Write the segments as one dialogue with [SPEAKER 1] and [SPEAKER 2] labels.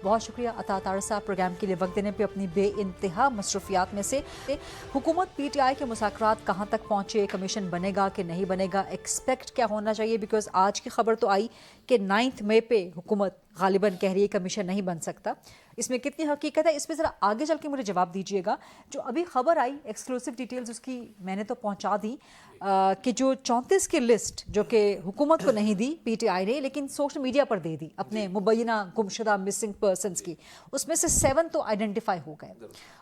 [SPEAKER 1] بہت شکریہ عطا طاہر صاحب پروگرام کے لیے وقت دینے پہ اپنی بے انتہا مصروفیات میں سے. حکومت پی ٹی آئی کے مذاکرات کہاں تک پہنچے, کمیشن بنے گا کہ نہیں بنے گا, ایکسپیکٹ کیا ہونا چاہیے, بیکاز آج کی خبر تو آئی کہ 9 مئی پہ حکومت غالباً کہہ رہی ہے کمیشن نہیں بن سکتا. اس میں کتنی حقیقت ہے, اس پہ ذرا آگے چل کے مجھے جواب دیجیے گا. جو ابھی خبر آئی ایکسکلوسیو ڈیٹیلز اس کی میں نے تو پہنچا دی کہ جو 34 کی لسٹ جو کہ حکومت کو نہیں دی پی ٹی آئی نے لیکن سوشل میڈیا پر دے دی اپنے مبینہ گمشدہ مسنگ پرسنز کی, اس میں سے 7 تو آئیڈینٹیفائی ہو گئے,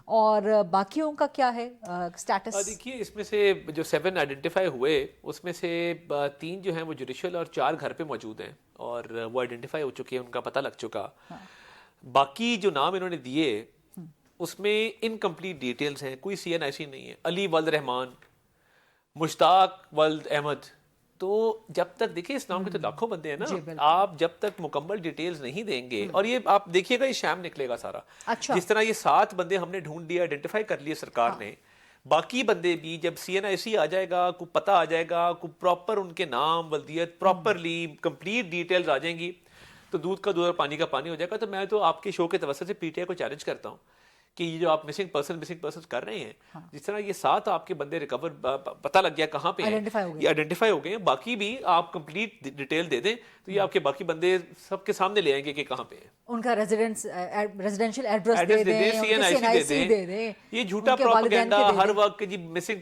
[SPEAKER 1] اور باقیوں کا کیا ہے سٹیٹس؟
[SPEAKER 2] دیکھیے اس میں سے جو 7 آئیڈینٹیفائی ہوئے اس میں سے 3 جو ہیں وہ جوڈیشل اور 4 گھر پہ موجود ہیں اور وہ آئیڈینٹیفائی ہو چکے ہیں, ان کا پتہ لگ چکا. باقی جو نام انہوں نے دیے اس میں انکمپلیٹ ڈیٹیلز ہیں, کوئی سی این آئی سی نہیں ہے. علی ولد رحمان, مشتاق ولد احمد, تو جب تک دیکھیں اس نام کے تو لاکھوں بندے ہیں نا, آپ جب تک مکمل ڈیٹیلز نہیں دیں گے, اور یہ آپ دیکھیے گا یہ شام نکلے گا سارا. جس طرح یہ 7 بندے ہم نے ڈھونڈ لیا, آئیڈینٹیفائی کر لیے سرکار نے, باقی بندے بھی جب سی این آئی سی آ جائے گا, کو پتہ آ جائے گا, کو پراپر ان کے نام ولدیت پراپرلی کمپلیٹ ڈیٹیلز آ جائیں گی, تو دودھ کا دودھ اور پانی کا پانی ہو جائے گا. تو میں تو آپ کے شو کے توسط سے پی ٹی آئی کو چیلنج کرتا ہوں کہ یہ جو آپ مسنگ پرسن کر رہے ہیں, جس طرح یہ 7 آپ کے بندے ریکور پتہ لگ گیا کہاں پہ ہیں, یہ آئیڈینٹیفائی ہو گئے ہیں, باقی بھی آپ کمپلیٹ ڈیٹیل دے دیں تو یہ آپ کے باقی بندے سب کے سامنے لے آئیں گے کہ کہاں پہ ہیں.
[SPEAKER 1] ان کا ریزیڈینشیل ایڈریس دے دیں,
[SPEAKER 2] سی این آئی سی دے دیں. یہ جھوٹا پروپیگنڈا ہر وقت کہ جی مسنگ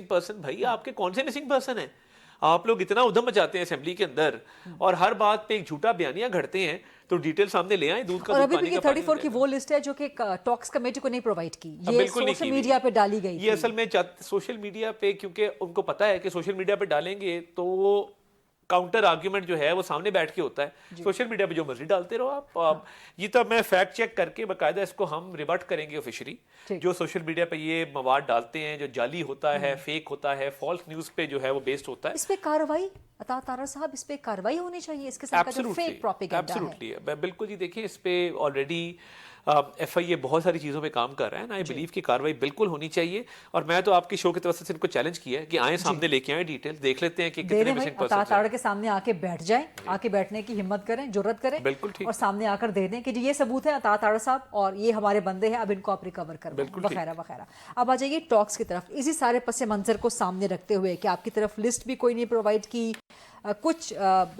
[SPEAKER 2] پرسن, بھائی آپ کے کون سے مسنگ پرسن ہیں؟ آپ لوگ اتنا ادھم مچاتے ہیں اسمبلی کے اندر اور ہر بات پہ ایک جھوٹا بیانیہ گھڑتے ہیں, تو ڈیٹیل سامنے لے آئیں. دودھ کا
[SPEAKER 1] اور ابھی بھی 34 کی وہ لسٹ ہے جو کہ ٹاکس کمیٹی کو نہیں پرووائڈ کی, یہ سوشل میڈیا پہ ڈالی گئی.
[SPEAKER 2] یہ اصل میں سوشل میڈیا پہ, کیونکہ ان کو پتا ہے کہ سوشل میڈیا پہ ڈالیں گے تو کاؤنٹر آرگیومنٹ جو ہے وہ سامنے بیٹھ کے ہوتا ہے. سوشل میڈیا پہ جو مرضی ڈالتے رہو آپ. یہ تو میں فیکٹ چیک کر کے باقاعدہ اس کو ہم ریورٹ کریں گے آفیشلی. جو سوشل میڈیا پہ یہ مواد ڈالتے ہیں جو جعلی ہوتا ہے, فیک ہوتا ہے, فالس نیوز پہ جو ہے وہ بیسڈ ہوتا ہے,
[SPEAKER 1] اس پہ کارروائی عطا طاہر صاحب, اس پہ کارروائی ہونی چاہیے اس کے ساتھ جو فیک پروپیگنڈا ہے.
[SPEAKER 2] بالکل جی, دیکھیں اس پہ آلریڈی ایف آئی اے بہت ساری چیزوں پہ کام کر رہا ہے نا. آئی بلیو کی کارروائی بالکل ہونی چاہیے, اور میں تو آپ کے شو کے توسط سے ان کو چیلنج کیا ہے کہ آئیں سامنے لے کے آئیں ڈیٹیل, دیکھ لیتے ہیں کہ کتنے مسنگ پرسن ہیں.
[SPEAKER 1] عطا طاہر کے سامنے آ کے بیٹھ جائیں, آ کے بیٹھنے کی ہمت کریں, جرت کریں, اور سامنے آ کر دے دیں کہ جی یہ ثبوت ہے عطا طاہر صاحب, اور یہ ہمارے بندے ہیں, اب ان کو آپ ریکور کریں وغیرہ وغیرہ. اب آ جائیے ٹاکس کی طرف. اسی سارے پس منظر کو سامنے رکھتے ہوئے کہ آپ کی طرف لسٹ بھی کوئی نہیں پرووائڈ کی, کچھ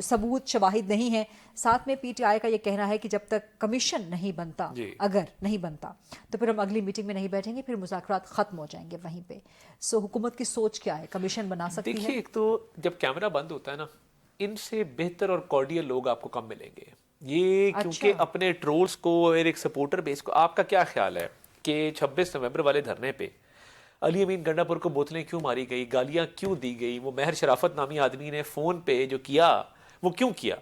[SPEAKER 1] ثبوت شواہد نہیں ہیں, ساتھ میں پی ٹی آئی کا یہ کہنا ہے کہ جب تک کمیشن نہیں بنتا, اگر نہیں بنتا تو پھر ہم اگلی میٹنگ میں نہیں بیٹھیں گے, پھر مذاکرات ختم ہو جائیں گے وہیں پہ. سو حکومت کی سوچ کیا ہے, کمیشن بنا سکتی ہے؟
[SPEAKER 2] دیکھیے ایک تو جب کیمرہ بند ہوتا ہے نا, ان سے بہتر اور کارڈیل لوگ آپ کو کم ملیں گے. یہ کیونکہ اپنے ٹرولز کو اور ایک سپورٹر بیس کو, آپ کا کیا خیال ہے کہ 26 نومبر والے دھرنے پہ علی امین گنڈا پور کو بوتلیں کیوں ماری گئی, گالیاں کیوں دی گئی, وہ مہر شرافت نامی آدمی نے فون پہ جو کیا وہ کیوں کیا؟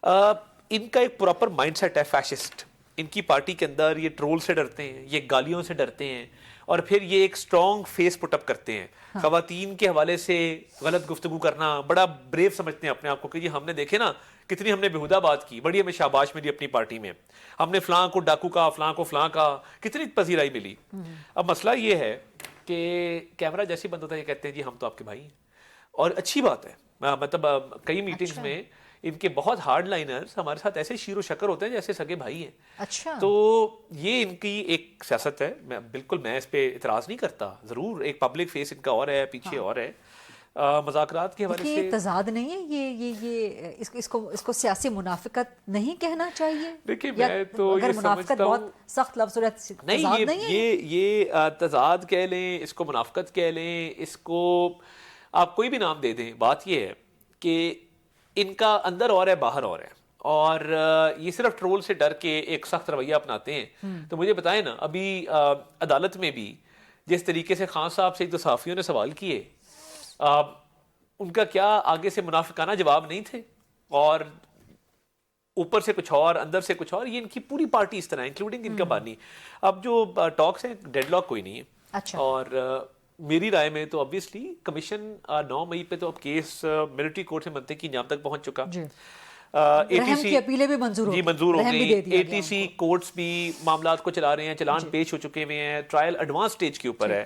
[SPEAKER 2] ان کا ایک پراپر مائنڈ سیٹ ہے فیشسٹ. ان کی پارٹی کے اندر یہ ٹرول سے ڈرتے ہیں, یہ گالیوں سے ڈرتے ہیں, اور پھر یہ ایک سٹرونگ فیس پٹ اپ کرتے ہیں. خواتین کے حوالے سے غلط گفتگو کرنا بڑا بریو سمجھتے ہیں اپنے آپ کو کہ جی ہم نے دیکھے نا کتنی ہم نے بےہودہ بات کی, بڑی ہمیں شاباش ملی اپنی پارٹی میں, ہم نے فلاں کو ڈاکو کا, فلاں کو فلاں کا, کتنی پذیرائی ملی. اب مسئلہ یہ ہے کہ کیمرہ جیسے بند ہوتا ہے یہ کہتے ہیں جی ہم تو آپ کے بھائی ہیں, اور اچھی بات ہے. مطلب کئی میٹنگز میں ان کے بہت ہارڈ لائنرز ہمارے ساتھ ایسے شیر و شکر ہوتے ہیں جیسے سگے بھائی ہیں. تو یہ ان کی ایک سیاست ہے, میں اس پہ اعتراض نہیں کرتا. ضرور ایک پبلک فیس ان کا اور ہے, پیچھے اور ہے. مذاکرات کے حوالے سے
[SPEAKER 1] تضاد نہیں ہے, یہ اس کو سیاسی منافقت نہیں کہنا چاہیے.
[SPEAKER 2] دیکھیں میں تو یہ
[SPEAKER 1] منافقت بہت سخت لفظ
[SPEAKER 2] نہیں, یہ تضاد کہہ لیں, اس کو منافقت کہہ لیں, اس کو آپ کوئی بھی نام دے دیں. بات یہ ہے کہ ان کا اندر اور ہے باہر اور ہے, اور یہ صرف ٹرول سے ڈر کے ایک سخت رویہ اپناتے ہیں. تو مجھے بتائیں نا, ابھی عدالت میں بھی جس طریقے سے خان صاحب سے ایک دو صحافیوں نے سوال کیے, ان کا کیا آگے سے منافقانہ جواب نہیں تھے, اور اوپر سے کچھ اور اندر سے کچھ اور. یہ ان کی پوری پارٹی اس طرح انکلوڈنگ ان کا بانی. اب جو ٹاکس ہیں ڈیڈ لاک کوئی نہیں ہے, اور میری رائے میں تو obviously کمیشن 9 مئی پہ تو اب کیس ملٹری کورٹ سے منطقی کی انجام تک پہنچ چکا.
[SPEAKER 1] رحم کی اپیلیں بھی منظور
[SPEAKER 2] ہو گئی, اے ٹی سی کورٹس بھی معاملات کو چلا رہے ہیں, چلان پیش ہو چکے ہوئے ہیں, ٹرائل ایڈوانس سٹیج کے اوپر ہے.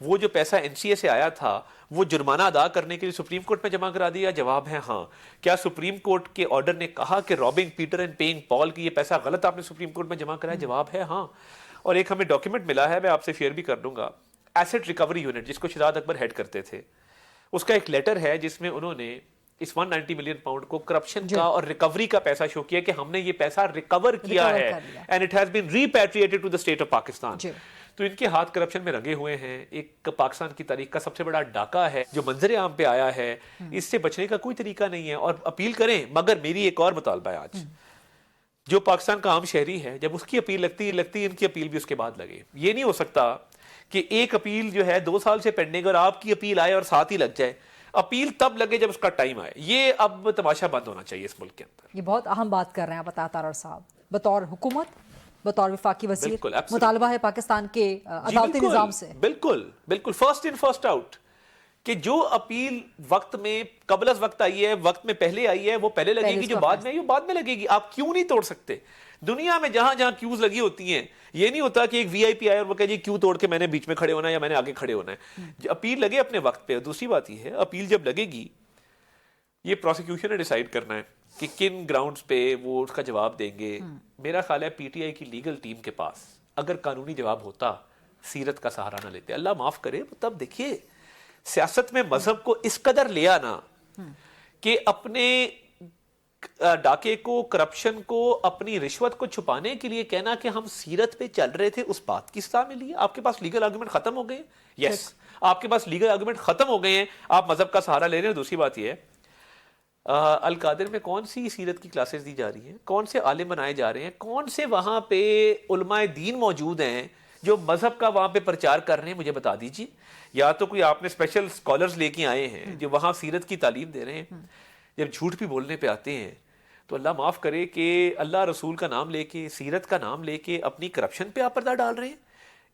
[SPEAKER 2] وہ جو پیسہ NCA سے آیا تھا وہ جرمانہ ادا کرنے کے لیے سپریم کورٹ میں جمع کرا دیا؟ جواب ہے ہاں. کیا سپریم کورٹ کے آرڈر نے کہا کہ رابنگ پیٹر اینڈ پیئنگ پال کی یہ پیسہ غلط آپ نے سپریم کورٹ میں جمع کرایا؟ جواب ہے ہاں. اور ایک ہمیں ڈاکیومنٹ ملا ہے, میں آپ سے شیئر بھی کر دوں گا, ایسٹ ریکوری یونٹ جس کو شہزاد اکبر ہیڈ کرتے تھے, اس کا ایک لیٹر ہے جس میں انہوں نے اس 190 ملین پاؤنڈ کو کرپشن کا اور ریکوری کا پیسہ شو کیا کہ ہم نے یہ پیسہ ریکور کیا ہے and it has been repatriated to the state of Pakistan. تو ان کے ہاتھ کرپشن میں رنگے ہوئے ہیں. ایک پاکستان کی تاریخ کا سب سے بڑا ڈاکہ ہے جو منظر عام پہ آیا ہے, اس سے بچنے کا کوئی طریقہ نہیں ہے. اور اپیل کریں, مگر میری ایک اور مطالبہ ہے آج, جو پاکستان کا عام شہری ہے جب اس کی اپیل لگتی ان کی اپیل بھی اس کے بعد لگے. یہ نہیں ہو سکتا کہ ایک اپیل جو ہے 2 سال سے پینڈنگ اور آپ کی اپیل آئے اور ساتھ ہی لگ جائے. اپیل تب لگے جب اس کا ٹائم آئے. یہ اب تماشا بند ہونا چاہیے اس ملک کے اندر.
[SPEAKER 1] یہ بہت اہم بات کر رہے ہیں آپ عطا تارڑ صاحب. بطور حکومت, بطور وفاقی وزیر,
[SPEAKER 2] بالکل
[SPEAKER 1] مطالبہ ہے پاکستان کے عدالتی نظام سے
[SPEAKER 2] بالکل فرسٹ ان فرسٹ آؤٹ, کہ جو اپیل وقت میں قبل از وقت آئی ہے, وقت میں پہلے آئی ہے, وہ پہلے لگے گی. جو بعد میں آئی ہے وہ بعد میں لگے گی. آپ کیوں نہیں توڑ سکتے؟ دنیا میں جہاں جہاں کیوز لگی ہوتی ہیں, یہ نہیں ہوتا کہ ایک VIP آئے اور وہ کہے جی کیوں توڑ کے میں نے بیچ میں کھڑے ہونا ہے یا میں نے آگے کھڑے ہونا ہے. اپیل لگے اپنے وقت پہ. دوسری بات یہ ہے, اپیل جب لگے گی یہ پروسیکیوشن نے ڈیسائیڈ کرنا ہے کہ کن گراؤنڈز پہ وہ اس کا جواب دیں گے. میرا خیال ہے PTI کی لیگل ٹیم کے پاس اگر قانونی جواب ہوتا, سیرت کا سہارا نہ لیتے. اللہ معاف کرے, تب دیکھیے سیاست میں مذہب کو اس قدر لیا نا کہ اپنے ڈاکے کو, کرپشن کو, اپنی رشوت کو چھپانے کے لیے کہنا کہ ہم سیرت پہ چل رہے تھے, اس بات کی سزا ملی ہے. آپ کے پاس لیگل آرگومنٹ ختم ہو گئے ہیں. یس, آپ کے پاس لیگل آرگومنٹ ختم ہو گئے ہیں, آپ مذہب کا سہارا لے رہے ہیں. دوسری بات یہ ہے, القادر میں کون سی سیرت کی کلاسز دی جا رہی ہیں, کون سے عالم بنائے جا رہے ہیں, کون سے وہاں پہ علماء دین موجود ہیں جو مذہب کا وہاں پہ پرچار کر رہے ہیں؟ مجھے بتا دیجیے. یا تو کوئی آپ نے اسپیشل اسکالرز لے کے آئے ہیں جو وہاں سیرت کی تعلیم دے رہے ہیں. جب جھوٹ بھی بولنے پہ آتے ہیں تو اللہ معاف کرے کہ اللہ رسول کا نام لے کے, سیرت کا نام لے کے اپنی کرپشن پہ آپ پردہ ڈال رہے ہیں.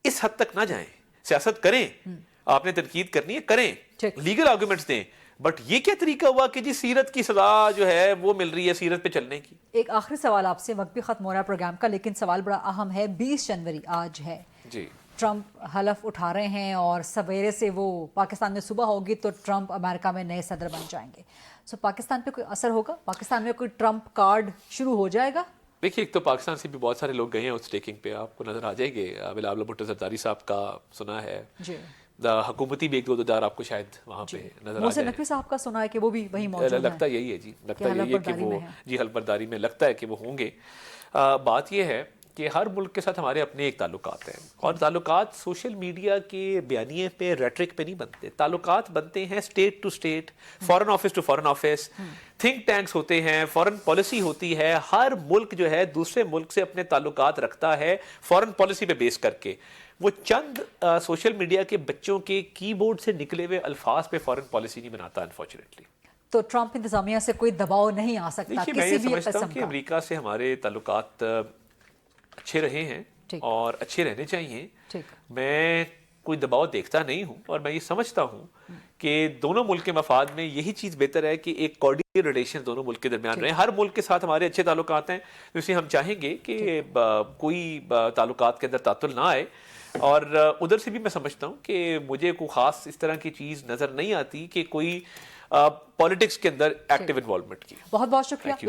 [SPEAKER 2] اس حد تک نہ جائیں. سیاست کریں, آپ نے تنقید کرنی ہے کریں, لیگل آرگومنٹس دیں, بٹ یہ کیا طریقہ ہوا کہ جی سیرت کی سزا جو ہے وہ مل رہی ہے سیرت پہ چلنے کی.
[SPEAKER 1] ایک آخری سوال آپ سے, وقت بھی ختم ہو رہا ہے پروگرام کا, لیکن سوال بڑا اہم ہے. 20 جنوری آج ہے
[SPEAKER 2] جی,
[SPEAKER 1] ٹرمپ حلف اٹھا رہے ہیں اور سویرے سے وہ پاکستان میں صبح ہوگی تو ٹرمپ امریکہ میں نئے صدر بن جائیں گے. سو پاکستان پہ کوئی اثر ہوگا؟ پاکستان میں کوئی ٹرمپ کارڈ شروع ہو جائے گا؟
[SPEAKER 2] دیکھیے ایک تو پاکستان سے بھی بہت سارے لوگ گئے ہیں اس ٹیکنگ پہ, آپ کو نظر آ جائیں گے. بلاول بھٹو زرداری صاحب کا سنا ہے, حکومتی بھی 1-2 آپ کو شاید وہاں پہ نظر آ
[SPEAKER 1] محسن نقوی صاحب کا سنا ہے کہ وہ بھی وہیں موجود ہیں.
[SPEAKER 2] لگتا یہی ہے جی, لگتا یہی ہے کہ وہ جی حلف برداری میں لگتا ہے کہ وہ ہوں گے. بات یہ ہے کہ ہر ملک کے ساتھ ہمارے اپنے ایک تعلقات ہیں, اور تعلقات سوشل میڈیا کے بیانیے پہ, ریٹرک پہ نہیں بنتے. تعلقات بنتے ہیں state to state, foreign office to foreign office, think tanks ہوتے ہیں, فارن پالیسی ہوتی ہے. ہر ملک جو ہے دوسرے ملک سے اپنے تعلقات رکھتا ہے فارن پالیسی پہ بیس کر کے. وہ چند سوشل میڈیا کے بچوں کے کی بورڈ سے نکلے ہوئے الفاظ پہ فارن پالیسی نہیں بناتا انفارچونیٹلی.
[SPEAKER 1] تو ٹرمپ انتظامیہ سے کوئی دباؤ نہیں آ سکتا کسی بھی قسم کا؟
[SPEAKER 2] میں یہ سمجھتا ہوں کہ امریکہ سے ہمارے تعلقات اچھے رہے ہیں اور اچھے رہنے چاہیے. میں کوئی دباؤ دیکھتا نہیں ہوں, اور میں یہ سمجھتا ہوں کہ دونوں ملک کے مفاد میں یہی چیز بہتر ہے کہ ایک کوارڈینیٹ ریلیشن دونوں ملک کے درمیان رہے. ہر ملک کے ساتھ ہمارے اچھے تعلقات ہیں, اس لیے ہم چاہیں گے کہ کوئی تعلقات کے اندر تعطل نہ آئے. اور ادھر سے بھی میں سمجھتا ہوں کہ مجھے کوئی خاص اس طرح کی چیز نظر نہیں آتی کہ کوئی پالیٹکس کے اندر ایکٹیو انوالومنٹ کی.
[SPEAKER 1] بہت بہت شکریہ.